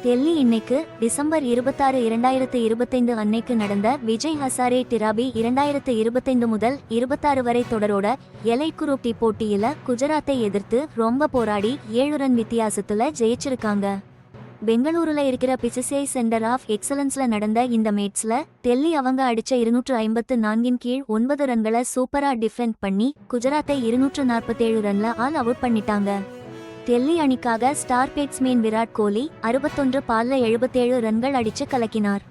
டெல்லி இன்னைக்கு டிசம்பர் 26, 2025 அன்னைக்கு நடந்த விஜய் ஹசாரே டிராபி 2025 முதல் 26 வரை தொடரோட எலைட் குரூப் டி போட்டியில குஜராத்தை எதிர்த்து ரொம்ப போராடி 7 ரன் வித்தியாசத்துல ஜெயிச்சிருக்காங்க. பெங்களூருல இருக்கிற பிசிசிஐ சென்டர் ஆஃப் எக்ஸலன்ஸ்ல நடந்த இந்த மேட்ச்ல டெல்லி அவங்க அடிச்ச 254 கீழ் 9 ரன்களை சூப்பரா டிஃபெண்ட் பண்ணி குஜராத்தை 247 ரன்ல ஆல் அவுட் பண்ணிட்டாங்க. டெல்லி அணிக்காக ஸ்டார் பேட்ஸ்மேன் விராட் கோலி 61 பால்ல 77 ரன்கள் அடிச்சு கலக்கினார்.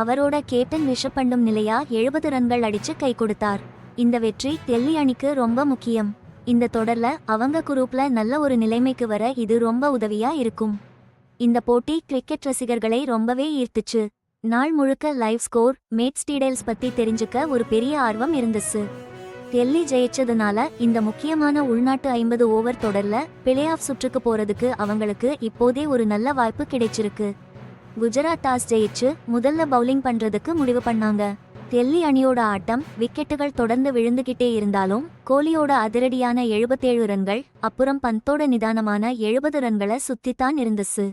அவரோட கேப்டன் ரிஷப் பண்டும் நிலையா 70 ரன்கள் அடிச்சு கை கொடுத்தார். இந்த வெற்றி டெல்லி அணிக்கு ரொம்ப முக்கியம். இந்த தொடர்ல அவங்க குரூப்ல நல்ல ஒரு நிலைமைக்கு வர இது ரொம்ப உதவியா இருக்கும். இந்த போட்டி கிரிக்கெட் ரசிகர்களை ரொம்பவே ஈர்த்துச்சு. நாள் முழுக்க லைவ் ஸ்கோர், மேட்ச் டீடைல்ஸ் பத்தி தெரிஞ்சுக்க ஒரு பெரிய ஆர்வம் இருந்துச்சு. டெல்லி ஜெயிச்சதுனால இந்த முக்கியமான உள்நாட்டு 50 ஓவர் தொடர்ல பிளே ஆஃப் சுற்றுக்கு போறதுக்கு அவங்களுக்கு இப்போதே ஒரு நல்ல வாய்ப்பு கிடைச்சிருக்கு. குஜராத் டாஸ் ஜெயிச்சு முதல்ல பவுலிங் பண்றதுக்கு முடிவு பண்ணாங்க. டெல்லி அணியோட ஆட்டம், விக்கெட்டுகள் தொடர்ந்து விழுந்துகிட்டே இருந்தாலும் கோலியோட அதிரடியான 77 ரன்கள் அப்புறம் பந்தோட நிதானமான 70 ரன்களை சுத்தித்தான் இருந்துச்சு.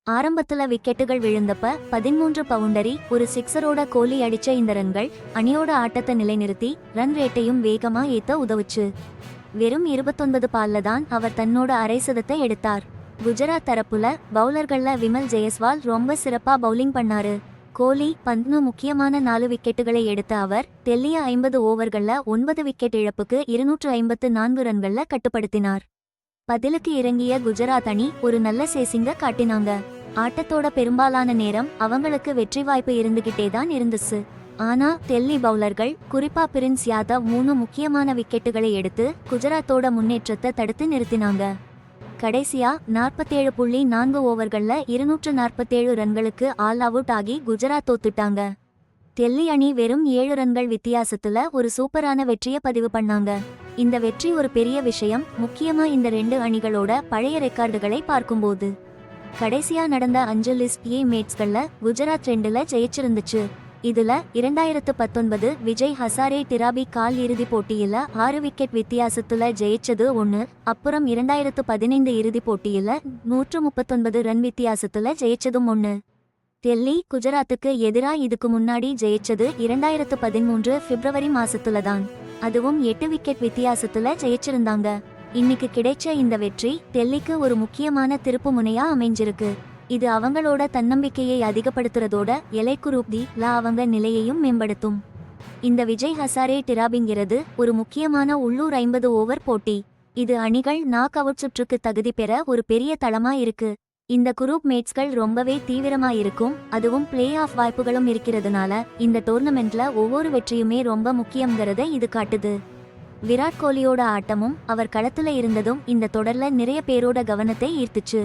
ஆரம்பத்துல விக்கெட்டுகள் விழுந்தப்ப 13 பவுண்டரி ஒரு சிக்ஸரோட கோலி அடிச்ச இந்த ரன்கள் அணியோட ஆட்டத்தை நிலைநிறுத்தி ரன் ரேட்டையும் வேகமா ஏத்த உதவுச்சு. வெறும் 29 பால்ல தான் அவர் தன்னோட அரை சதத்தை எடுத்தார். குஜராத் தரப்புல பவுலர்கள்ல விமல் ஜெயஸ்வால் ரொம்ப சிறப்பா பவுலிங் பண்ணாரு. கோலி, பந்த்னு முக்கியமான 4 விக்கெட்டுகளை எடுத்த அவர் டெல்லிய 50 ஓவர்கள்ல 9 விக்கெட் இழப்புக்கு 254 ரன்கள்ல கட்டுப்படுத்தினார். பதிலுக்கு இறங்கிய குஜராத் அணி ஒரு நல்ல சேசிங்க காட்டினாங்க. ஆட்டத்தோட பெரும்பாலான நேரம் அவங்களுக்கு வெற்றி வாய்ப்பு இருந்துகிட்டே தான் இருந்துச்சு. ஆனா டெல்லி பவுலர்கள், குறிப்பா பிரின்ஸ் யாதவ் 3 முக்கியமான விக்கெட்டுகளை எடுத்து குஜராத்தோட முன்னேற்றத்தை தடுத்து நிறுத்தினாங்க. கடைசியா 47.4 ஓவர்கள்ல 247 ரன்களுக்கு ஆல் அவுட் ஆகி குஜராத் தோத்துட்டாங்க. டெல்லி அணி வெறும் 7 ரன்கள் வித்தியாசத்துல ஒரு சூப்பரான வெற்றியை பதிவு பண்ணாங்க. இந்த வெற்றி ஒரு பெரிய விஷயம், முக்கியமா இந்த 2 அணிகளோட பழைய ரெக்கார்டுகளை பார்க்கும்போது. கடைசியா நடந்த 5 லிஸ்ட் ஏ மேட்ச்கள்ல குஜராத் 2ல ஜெயிச்சிருந்துச்சு. இதுல 2019 விஜய் ஹசாரே டிராபி கால் இறுதி போட்டியில 6 விக்கெட் வித்தியாசத்துல ஜெயிச்சது 1, அப்புறம் 2015 இறுதி போட்டியில 139 ரன் வித்தியாசத்துல ஜெயிச்சதும் 1. டெல்லி குஜராத்துக்கு எதிரா இதுக்கு முன்னாடி ஜெயிச்சது 2013 பிப்ரவரி மாசத்துலதான். அதுவும் 8 விக்கெட் வித்தியாசத்துல ஜெயிச்சிருந்தாங்க. இன்னைக்கு கிடைச்ச இந்த வெற்றி டெல்லிக்கு ஒரு முக்கியமான திருப்பு முனையா அமைஞ்சிருக்கு. இது அவங்களோட தன்னம்பிக்கையை அதிகப்படுத்துறதோட எலைட் குரூப் டி-ல அவங்க நிலையையும் மேம்படுத்தும். இந்த விஜய் ஹசாரே டிராபிங்கிறது ஒரு முக்கியமான உள்ளூர் 50 ஓவர் போட்டி. இது அணிகள் நாக் அவுட் சுற்றுக்கு தகுதி பெற ஒரு பெரிய தளமா இருக்கு. இந்த குரூப் மேட்ச்கள் ரொம்பவே தீவிரமா இருக்கும். அதுவும் பிளே ஆஃப் வாய்ப்புகளும் இருக்கிறதுனால இந்த டோர்னமெண்ட்ல ஒவ்வொரு வெற்றியுமே ரொம்ப முக்கியங்கிறத இது காட்டுது. விராட் கோலியோட ஆட்டமும் அவர் களத்துல இருந்ததும் இந்த தொடர்ல நிறைய பேரோட கவனத்தை ஈர்த்துச்சு.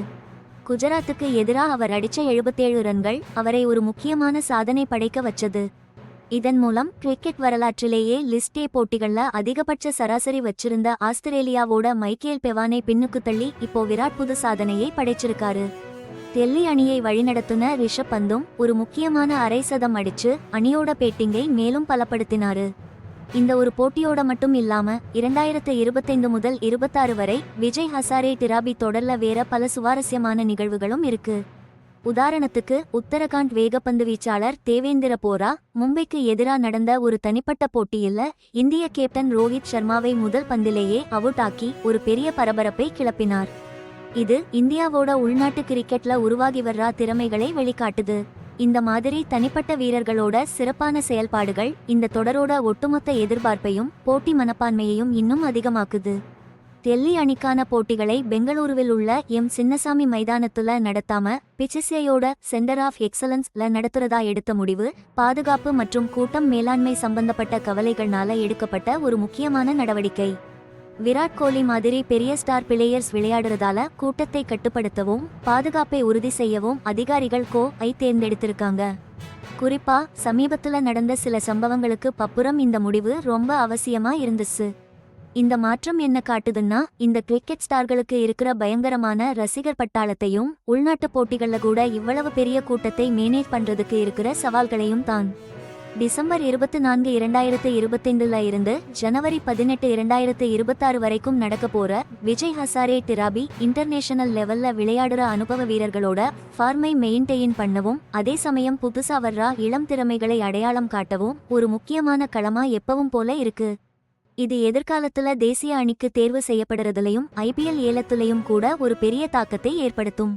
குஜராத்துக்கு எதிரா அவர் அடிச்ச 77 ரன்கள் அவரை ஒரு முக்கியமான சாதனை படைக்க வச்சது. இதன் மூலம் கிரிக்கெட் வரலாற்றிலேயே லிஸ்ட் ஏ போட்டிகள்ல அதிகபட்ச சராசரி வச்சிருந்த ஆஸ்திரேலியாவோட மைக்கேல் பெவானை பின்னுக்கு தள்ளி இப்போ விராட் புது சாதனையை படைச்சிருக்காரு. டெல்லி அணியை வழிநடத்துன ரிஷப் பந்தும் ஒரு முக்கியமான அரை சதம் அடிச்சு அணியோட பேட்டிங்கை மேலும் பலப்படுத்தினாரு. இந்த ஒரு போட்டியோட மட்டும் இல்லாம 2025 முதல் 26 வரை விஜய் ஹசாரே டிராபி தொடர்ல வேற பல சுவாரஸ்யமான நிகழ்வுகளும் இருக்கு. உதாரணத்துக்கு உத்தரகாண்ட் வேகப்பந்து வீச்சாளர் தேவேந்திர போரா மும்பைக்கு எதிரா நடந்த ஒரு தனிப்பட்ட போட்டியில இந்திய கேப்டன் ரோஹித் சர்மாவை முதல் பந்திலேயே அவுட் ஆக்கி ஒரு பெரிய பரபரப்பை கிளப்பினார். இது இந்தியாவோட உள்நாட்டு கிரிக்கெட்ல உருவாகி வர்ற திறமைகளை வெளிக்காட்டுது. இந்த மாதிரி தனிப்பட்ட வீரர்களோட சிறப்பான செயல்பாடுகள் இந்த தொடரோட ஒட்டுமொத்த எதிர்பார்ப்பையும் போட்டி மனப்பான்மையையும் இன்னும் அதிகமாக்குது. டெல்லி அணிக்கான போட்டிகளை பெங்களூருவில் உள்ள சின்னசாமி மைதானத்துல நடத்தாம பிசிசிஐயோட சென்டர் ஆஃப் எக்ஸலன்ஸ்ல நடத்துறதா எடுத்த முடிவு பாதுகாப்பு மற்றும் கூட்டம் மேலாண்மை சம்பந்தப்பட்ட கவலைகள்னால எடுக்கப்பட்ட ஒரு முக்கியமான நடவடிக்கை. விராட் கோலி மாதிரி பெரிய ஸ்டார் பிளேயர்ஸ் விளையாடுறதால கூட்டத்தை கட்டுப்படுத்தவும் பாதுகாப்பை உறுதி செய்யவும் அதிகாரிகள் ஐ தேர்ந்தெடுத்திருக்காங்க. குறிப்பா சமீபத்துல நடந்த சில சம்பவங்களுக்கு அப்புறம் இந்த முடிவு ரொம்ப அவசியமா இருந்துச்சு. இந்த மாற்றம் என்ன காட்டுதுன்னா இந்த கிரிக்கெட் ஸ்டார்களுக்கு இருக்கிற பயங்கரமான ரசிகர் பட்டாளத்தையும் உள்நாட்டு போட்டிகள்ல கூட இவ்வளவு பெரிய கூட்டத்தை மேனேஜ் பண்றதுக்கு இருக்கிற சவால்களையும் தான். டிசம்பர் 24 2025 இருந்து ஜனவரி 18 2026 வரைக்கும் நடக்க போற விஜய் ஹசாரே டிராபி இன்டர்நேஷனல் லெவல்ல விளையாடுற அனுபவ வீரர்களோட ஃபார்மை மெயின்டெயின் பண்ணவும், அதே சமயம் புதுசா வர்ற இளம் திறமைகளை அடையாளம் காட்டவும் ஒரு முக்கியமான களமா எப்பவும் போல இருக்கு. இது எதிர்காலத்துல தேசிய அணிக்கு தேர்வு செய்யப்படுறதுலயும் IPL ஏலத்துலயும் கூட ஒரு பெரிய தாக்கத்தை ஏற்படுத்தும்.